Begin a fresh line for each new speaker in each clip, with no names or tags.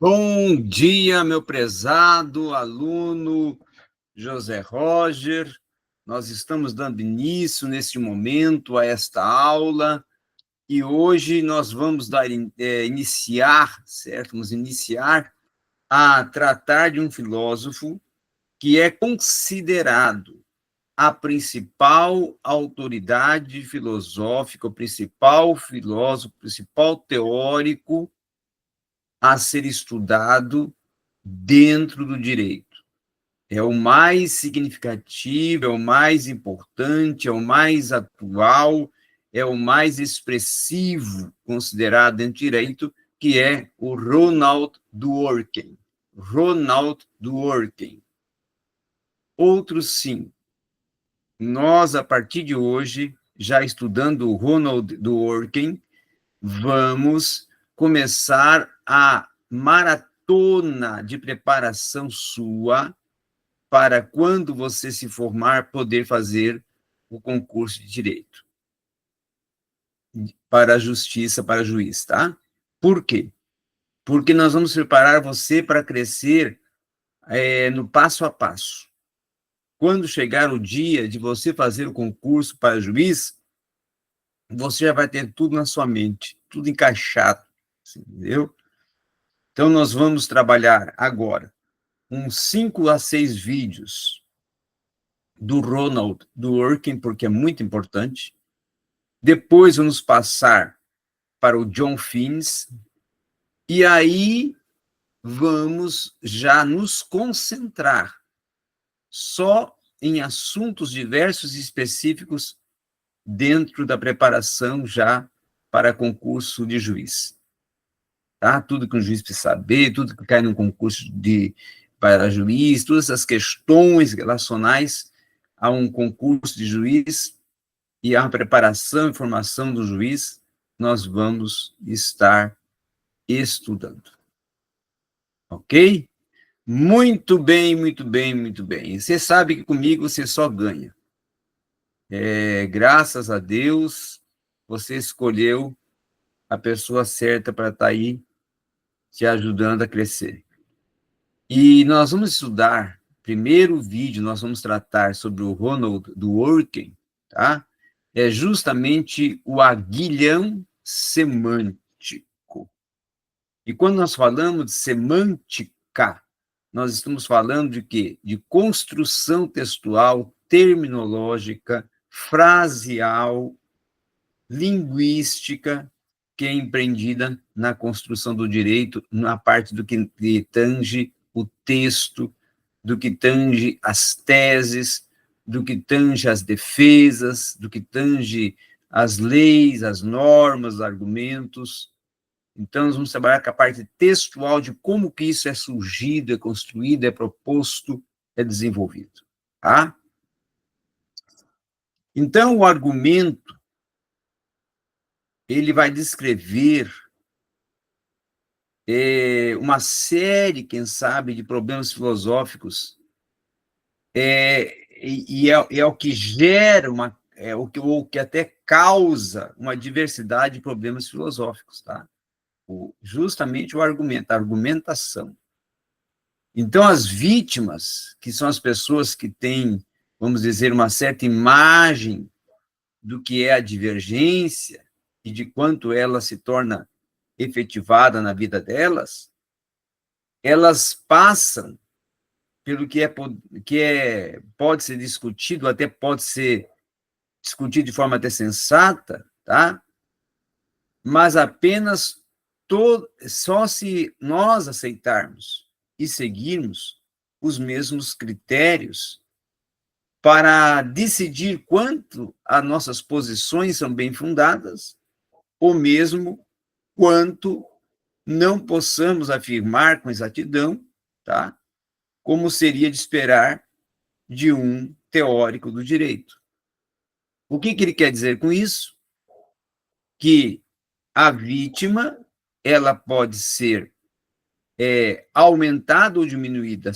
Bom dia, meu prezado aluno José Roger. Nós estamos dando início neste momento a esta aula e hoje nós vamos iniciar, certo? Vamos iniciar a tratar de um filósofo que é considerado a principal autoridade filosófica, o principal filósofo, o principal teórico a ser estudado dentro do direito. É o mais significativo, é o mais importante, é o mais atual, é o mais expressivo considerado dentro do direito, que é o Ronald Dworkin. Ronald Dworkin. Outros sim. Nós, a partir de hoje, já estudando o Ronald Dworkin, vamos começar a maratona de preparação sua para, quando você se formar, poder fazer o concurso de direito para a justiça, para juiz, tá? Por quê? Porque nós vamos preparar você para crescer no passo a passo. Quando chegar o dia de você fazer o concurso para juiz, você já vai ter tudo na sua mente, tudo encaixado, entendeu? Então, nós vamos trabalhar agora uns 5 a 6 vídeos do Ronald Dworkin, porque é muito importante. Depois vamos passar para o John Finnes, e aí vamos já nos concentrar só em assuntos diversos e específicos dentro da preparação já para concurso de juiz. Tá? Tudo que um juiz precisa saber, tudo que cai num concurso para juiz, todas as questões relacionais a um concurso de juiz e a preparação e formação do juiz, nós vamos estar estudando. Ok? Muito bem, muito bem, muito bem. Você sabe que comigo você só ganha. Graças a Deus, você escolheu a pessoa certa para estar aí te ajudando a crescer. E nós vamos estudar, primeiro vídeo, nós vamos tratar sobre o Ronald Dworkin, tá? É justamente o aguilhão semântico. E quando nós falamos de semântica, nós estamos falando de quê? De construção textual, terminológica, fraseal, linguística, que é empreendida na construção do direito, na parte do que tange o texto, do que tange as teses, do que tange as defesas, do que tange as leis, as normas, os argumentos. Então, nós vamos trabalhar com a parte textual de como que isso é surgido, é construído, é proposto, é desenvolvido. Tá? Então, o argumento, ele vai descrever uma série, quem sabe, de problemas filosóficos, e é o que gera o que até causa uma diversidade de problemas filosóficos, tá? Justamente o argumento, a argumentação. Então, as vítimas, que são as pessoas que têm, vamos dizer, uma certa imagem do que é a divergência e de quanto ela se torna efetivada na vida delas, elas passam pelo pode ser discutido, até pode ser discutido de forma até sensata, tá? Mas apenas só se nós aceitarmos e seguirmos os mesmos critérios para decidir quanto as nossas posições são bem fundadas, ou mesmo quanto não possamos afirmar com exatidão, tá? Como seria de esperar de um teórico do direito. O que ele quer dizer com isso? Que a vítima, ela pode ser aumentada ou diminuída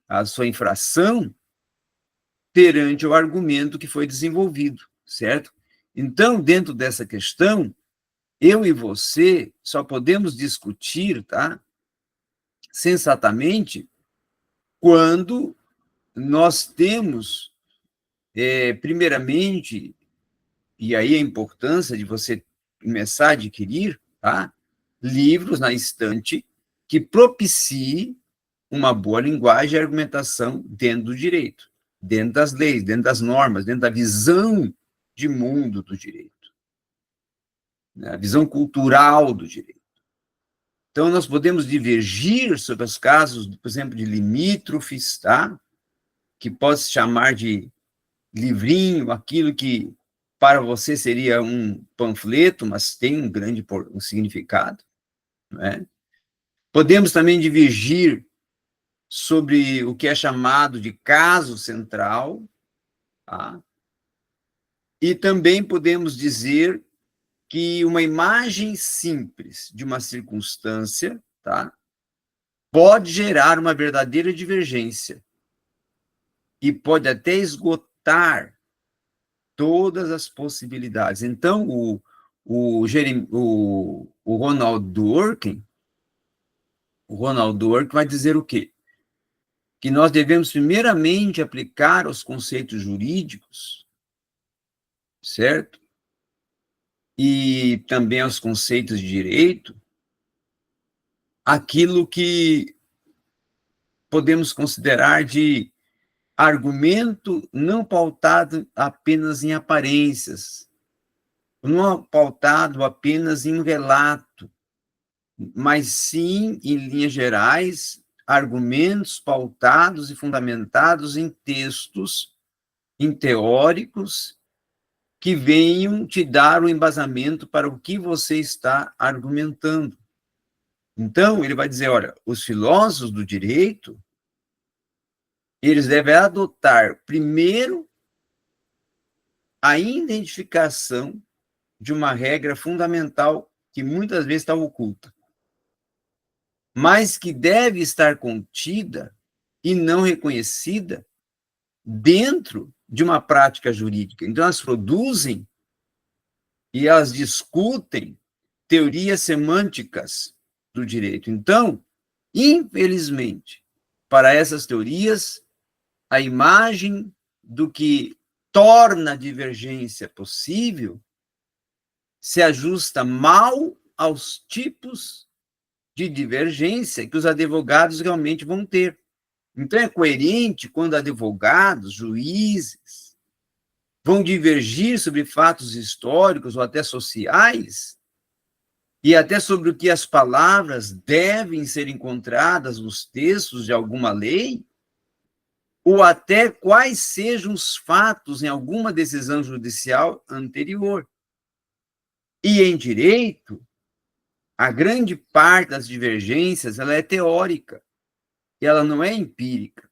a sua infração perante o argumento que foi desenvolvido, certo? Então, dentro dessa questão, eu e você só podemos discutir, tá, sensatamente, quando nós temos, primeiramente, e aí a importância de você começar a adquirir, tá, livros na estante que propiciem uma boa linguagem e argumentação dentro do direito, dentro das leis, dentro das normas, dentro da visão de mundo do direito, né, a visão cultural do direito. Então, nós podemos divergir sobre os casos, por exemplo, de limítrofes, tá? Que pode se chamar de livrinho, aquilo que para você seria um panfleto, mas tem um grande significado, né? Podemos também divergir sobre o que é chamado de caso central, tá? E também podemos dizer que uma imagem simples de uma circunstância, tá, pode gerar uma verdadeira divergência e pode até esgotar todas as possibilidades. Então, o Ronald Dworkin vai dizer o quê? Que nós devemos primeiramente aplicar os conceitos jurídicos, certo? E também aos conceitos de direito, aquilo que podemos considerar de argumento não pautado apenas em aparências, não pautado apenas em um relato, mas sim, em linhas gerais, argumentos pautados e fundamentados em textos, em teóricos, que venham te dar o embasamento para o que você está argumentando. Então, ele vai dizer, olha, os filósofos do direito, eles devem adotar, primeiro, a identificação de uma regra fundamental que muitas vezes está oculta, mas que deve estar contida e não reconhecida dentro de uma prática jurídica. Então, elas produzem e elas discutem teorias semânticas do direito. Então, infelizmente, para essas teorias, a imagem do que torna a divergência possível se ajusta mal aos tipos de divergência que os advogados realmente vão ter. Então, é coerente quando advogados, juízes, vão divergir sobre fatos históricos ou até sociais, e até sobre o que as palavras devem ser encontradas nos textos de alguma lei, ou até quais sejam os fatos em alguma decisão judicial anterior. E em direito, a grande parte das divergências ela é teórica, e ela não é empírica.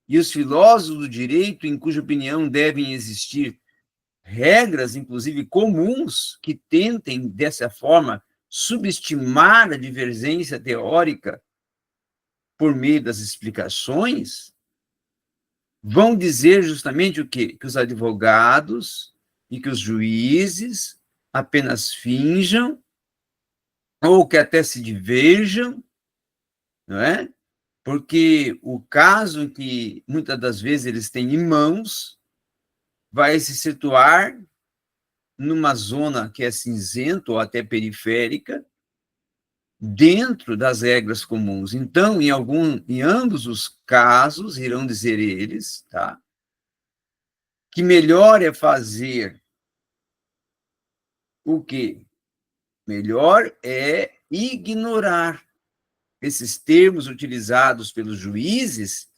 E os filósofos do direito, em cuja opinião devem existir regras, inclusive comuns, que tentem, dessa forma, subestimar a divergência teórica por meio das explicações, vão dizer justamente o quê? Que os advogados e que os juízes apenas finjam, ou que até se diverjam, não é? Porque o caso em que muitas das vezes eles têm em mãos vai se situar numa zona que é cinzenta ou até periférica, dentro das regras comuns. Então, em ambos os casos, irão dizer eles, tá, que melhor é fazer o quê? Melhor é ignorar esses termos utilizados pelos juízes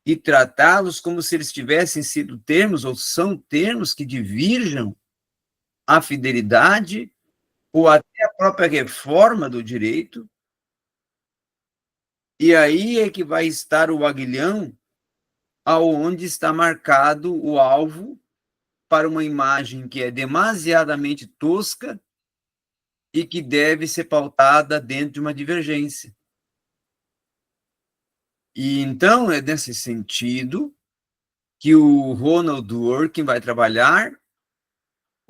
e tratá-los como se eles tivessem sido termos, ou são termos que divirjam a fidelidade ou até a própria reforma do direito. E aí é que vai estar o aguilhão aonde está marcado o alvo para uma imagem que é demasiadamente tosca e que deve ser pautada dentro de uma divergência. E então é nesse sentido que o Ronald Dworkin vai trabalhar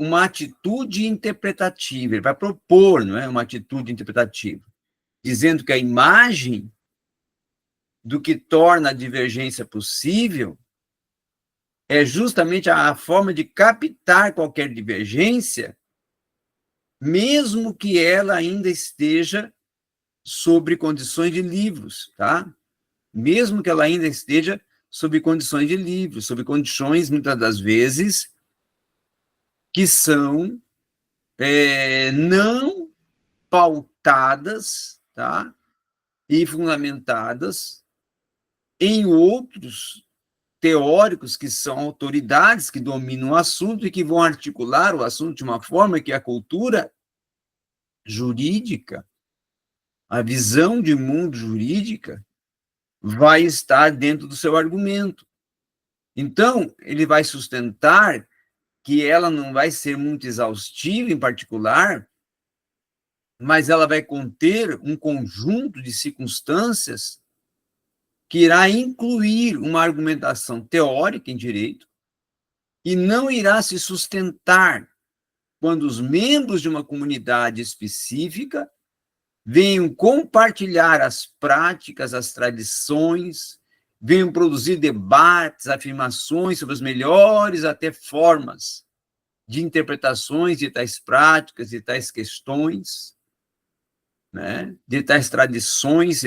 uma atitude interpretativa, ele vai propor, não é, uma atitude interpretativa, dizendo que a imagem do que torna a divergência possível é justamente a forma de captar qualquer divergência, mesmo que ela ainda esteja sobre condições de livros, tá? Mesmo que ela ainda esteja sob condições de livros, sob condições, muitas das vezes, que são não pautadas, tá? E fundamentadas em outros teóricos que são autoridades que dominam o assunto e que vão articular o assunto de uma forma que a cultura jurídica, a visão de mundo jurídica, vai estar dentro do seu argumento. Então, ele vai sustentar que ela não vai ser muito exaustiva em particular, mas ela vai conter um conjunto de circunstâncias que irá incluir uma argumentação teórica em direito e não irá se sustentar quando os membros de uma comunidade específica venham compartilhar as práticas, as tradições, venham produzir debates, afirmações sobre as melhores até formas de interpretações de tais práticas, de tais questões, né? De tais tradições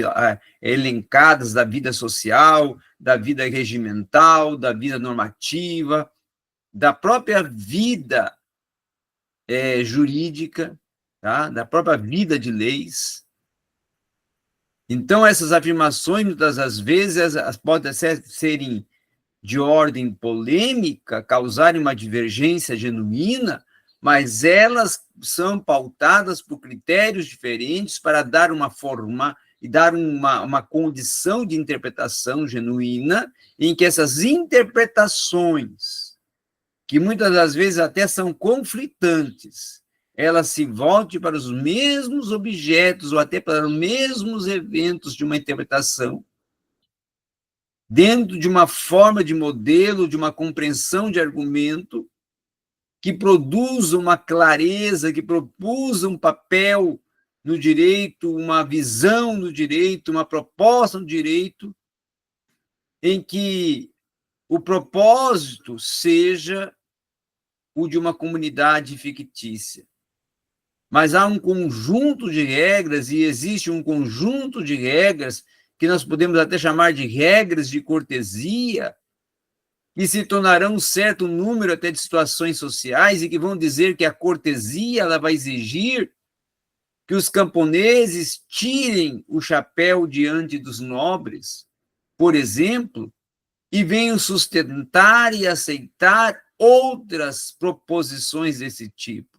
elencadas da vida social, da vida regimental, da vida normativa, da própria vida jurídica, tá? Da própria vida de leis. Então, essas afirmações, muitas das vezes, podem serem de ordem polêmica, causarem uma divergência genuína, mas elas são pautadas por critérios diferentes para dar uma forma e dar uma condição de interpretação genuína, em que essas interpretações, que muitas das vezes até são conflitantes, elas se voltem para os mesmos objetos ou até para os mesmos eventos de uma interpretação, dentro de uma forma de modelo, de uma compreensão de argumento, que produza uma clareza, que produza um papel no direito, uma visão no direito, uma proposta no direito, em que o propósito seja o de uma comunidade fictícia. Mas há um conjunto de regras, e existe um conjunto de regras que nós podemos até chamar de regras de cortesia, que se tornarão um certo número até de situações sociais e que vão dizer que a cortesia ela vai exigir que os camponeses tirem o chapéu diante dos nobres, por exemplo, e venham sustentar e aceitar outras proposições desse tipo.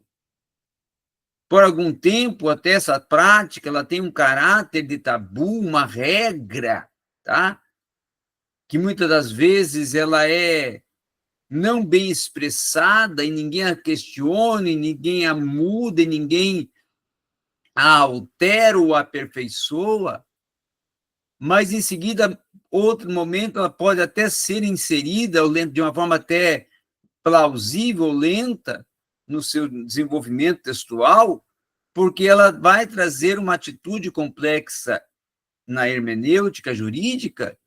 Por algum tempo, até essa prática, ela tem um caráter de tabu, uma regra, tá? Que muitas das vezes ela é não bem expressada e ninguém a questiona, e ninguém a muda, e ninguém a altera ou a aperfeiçoa, mas em seguida, outro momento, ela pode até ser inserida de uma forma até plausível, lenta, no seu desenvolvimento textual, porque ela vai trazer uma atitude complexa na hermenêutica jurídica,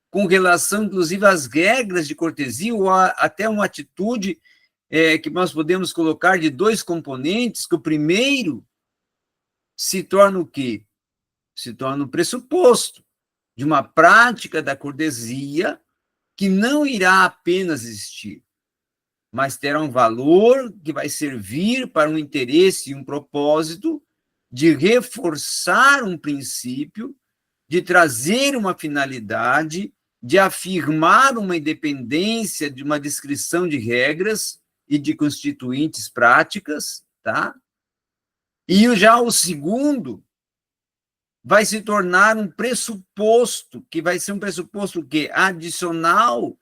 com relação, inclusive, às regras de cortesia, ou até uma atitude que nós podemos colocar de dois componentes, que o primeiro se torna o quê? Se torna o pressuposto de uma prática da cortesia que não irá apenas existir, mas terá um valor que vai servir para um interesse e um propósito de reforçar um princípio, de trazer uma finalidade, de afirmar uma independência de uma descrição de regras e de constituintes práticas, tá? E já o segundo vai se tornar um pressuposto, que vai ser um pressuposto que adicional,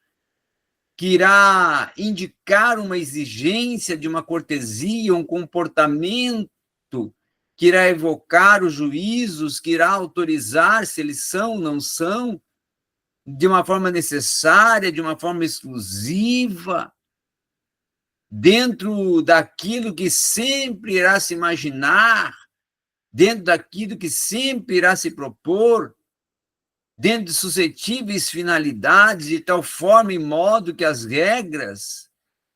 que irá indicar uma exigência de uma cortesia, um comportamento que irá evocar os juízos, que irá autorizar se eles são ou não são, de uma forma necessária, de uma forma exclusiva. dentro daquilo que sempre irá se imaginar, dentro daquilo que sempre irá se propor, dentro de suscetíveis finalidades, de tal forma e modo que as regras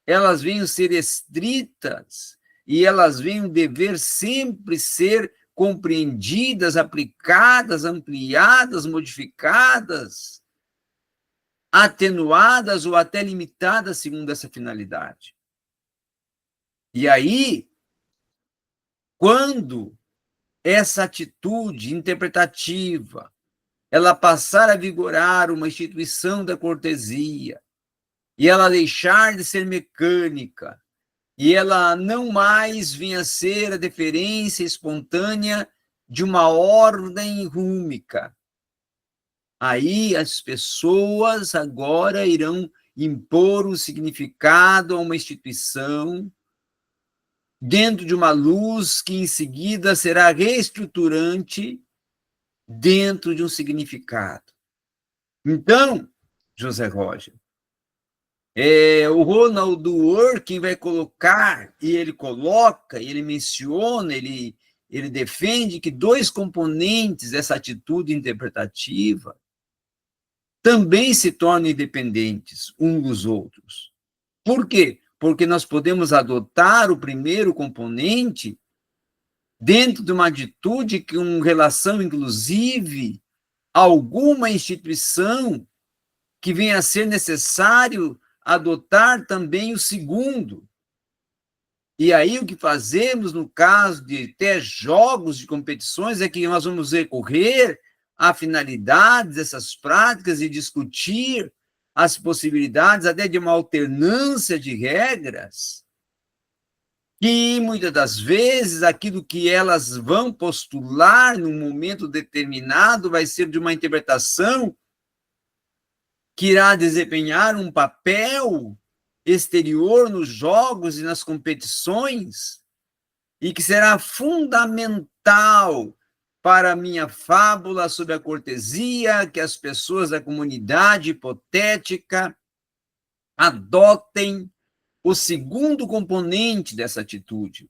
elas venham ser estritas e elas venham dever sempre ser compreendidas, aplicadas, ampliadas, modificadas, atenuadas ou até limitadas segundo essa finalidade. E aí, quando essa atitude interpretativa ela passar a vigorar uma instituição da cortesia, e ela deixar de ser mecânica, e ela não mais vinha a ser a deferência espontânea de uma ordem rúmica. Aí as pessoas agora irão impor um significado a uma instituição dentro de uma luz que em seguida será reestruturante dentro de um significado. Então, José Roger, o Ronald Dworkin vai colocar, e ele coloca, ele menciona, ele defende que dois componentes dessa atitude interpretativa também se tornam independentes uns dos outros. Por quê? Porque nós podemos adotar o primeiro componente dentro de uma atitude com relação, inclusive, a alguma instituição que venha a ser necessário adotar também o segundo. E aí o que fazemos no caso de ter jogos de competições é que nós vamos recorrer a finalidades dessas práticas e discutir as possibilidades até de uma alternância de regras, que muitas das vezes aquilo que elas vão postular num momento determinado vai ser de uma interpretação que irá desempenhar um papel exterior nos jogos e nas competições, e que será fundamental para a minha fábula sobre a cortesia, que as pessoas da comunidade hipotética adotem o segundo componente dessa atitude,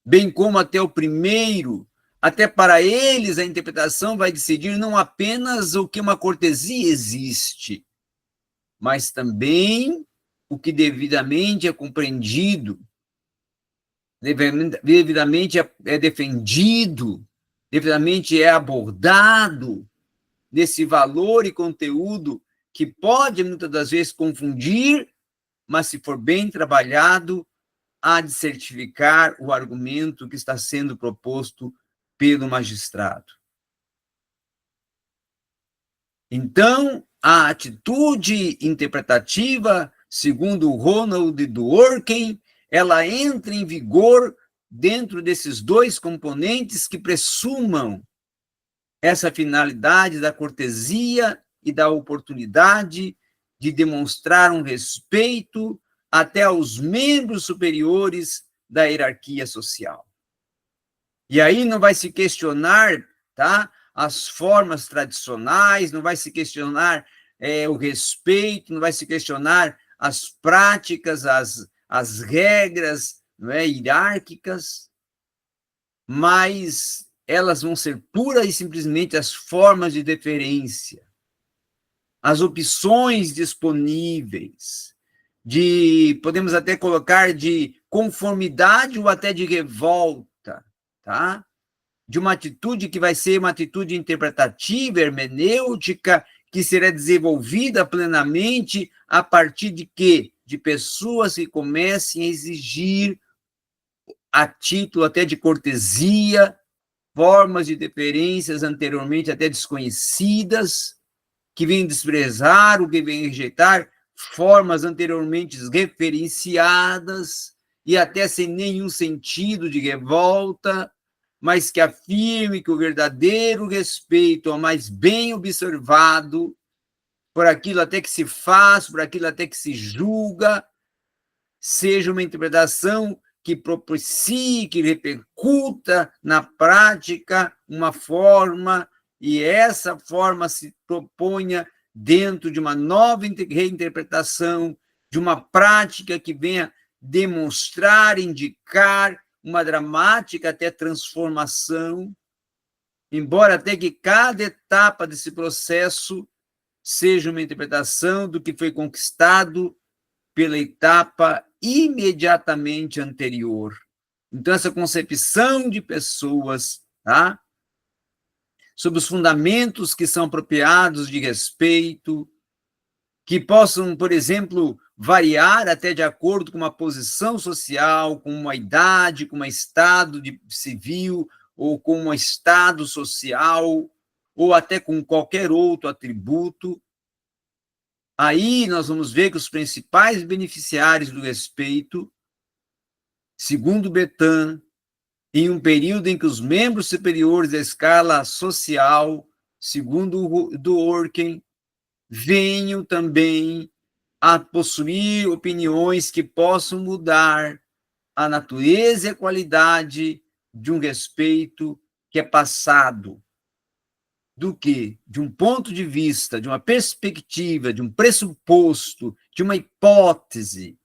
bem como até o primeiro. Até para eles, a interpretação vai decidir não apenas o que uma cortesia existe, mas também o que devidamente é compreendido, devidamente é defendido, devidamente é abordado nesse valor e conteúdo que pode, muitas das vezes, confundir, mas, se for bem trabalhado, há de certificar o argumento que está sendo proposto pelo magistrado. Então, a atitude interpretativa, segundo Ronald Dworkin, ela entra em vigor dentro desses dois componentes que pressumam essa finalidade da cortesia e da oportunidade de demonstrar um respeito até aos membros superiores da hierarquia social. E aí não vai se questionar, tá, as formas tradicionais, não vai se questionar o respeito, não vai se questionar as práticas, as regras, não é, hierárquicas, mas elas vão ser pura e simplesmente as formas de deferência, as opções disponíveis, podemos até colocar de conformidade ou até de revolta, tá? De uma atitude que vai ser uma atitude interpretativa, hermenêutica, que será desenvolvida plenamente a partir de quê? De pessoas que comecem a exigir, a título até de cortesia, formas de deferências anteriormente até desconhecidas, que vêm desprezar ou que vêm rejeitar formas anteriormente referenciadas e até sem nenhum sentido de revolta, mas que afirme que o verdadeiro respeito ao mais bem observado, por aquilo até que se faz, por aquilo até que se julga, seja uma interpretação que propicie, que repercuta na prática uma forma, e essa forma se proponha dentro de uma nova reinterpretação, de uma prática que venha demonstrar, indicar uma dramática até transformação, embora até que cada etapa desse processo seja uma interpretação do que foi conquistado pela etapa imediatamente anterior. Então, essa concepção de pessoas, tá? Sobre os fundamentos que são apropriados de respeito, que possam, por exemplo, variar até de acordo com uma posição social, com uma idade, com um estado civil, ou com um estado social, ou até com qualquer outro atributo. Aí nós vamos ver que os principais beneficiários do respeito, segundo Bertin, em um período em que os membros superiores da escala social, segundo Dworkin, venham também a possuir opiniões que possam mudar a natureza e a qualidade de um respeito que é passado do quê? De um ponto de vista, de uma perspectiva, de um pressuposto, de uma hipótese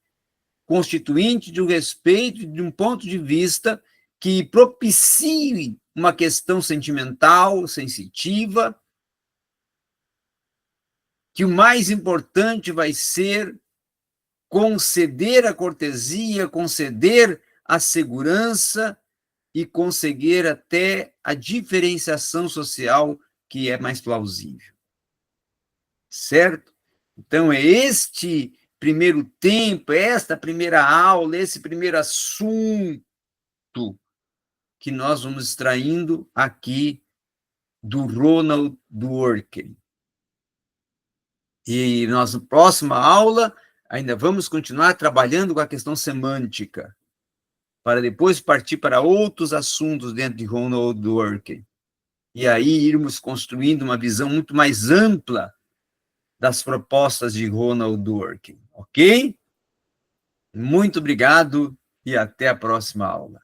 constituinte de um respeito, de um ponto de vista que propicie uma questão sentimental, sensitiva, que o mais importante vai ser conceder a cortesia, conceder a segurança e conseguir até a diferenciação social que é mais plausível. Certo? Então, é este primeiro tempo, esta primeira aula, esse primeiro assunto que nós vamos extraindo aqui do Ronald Dworkin. E na próxima aula, ainda vamos continuar trabalhando com a questão semântica, para depois partir para outros assuntos dentro de Ronald Dworkin. E aí irmos construindo uma visão muito mais ampla das propostas de Ronald Dworkin, ok? Muito obrigado e até a próxima aula.